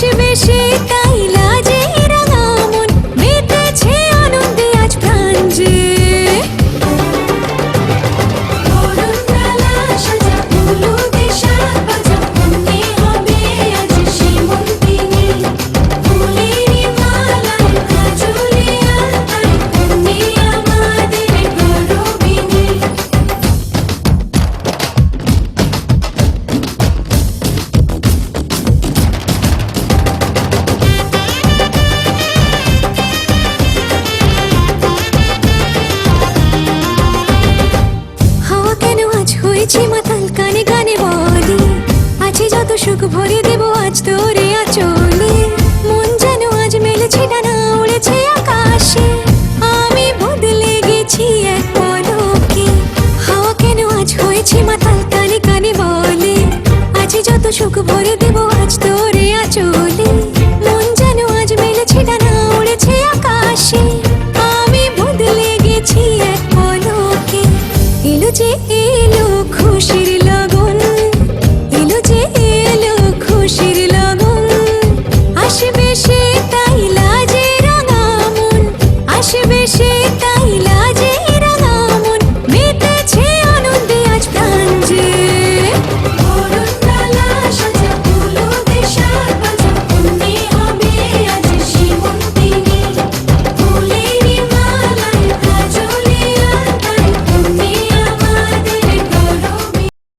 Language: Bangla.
আসবে সে তাই লাজে রাঙা মন মেতেছে আনন্দে আজ প্রাণ যে মাতাল কানে কানে বলি আছে যত সুখ ভরে দেব আজ তোরে আঁচলে মন যেন আজ মেলেছে ডানা উড়েছে আকাশে আমি বদলে গেছি এক পলকে হাওয়া কেন আজ হয়েছে মাতাল কানে কানে বলে আছে যত সুখ ভরে দেব আজ তোরে আঁচলে মন যেন আজ মেলেছে ডানা উড়েছে আকাশে আমি বদলে গেছি এক পলকে এলো যে এলো খুশির লগন এলো যে এলো খুশির লগন আসবে সে তাই লাজে রাঙা মন আসবে সে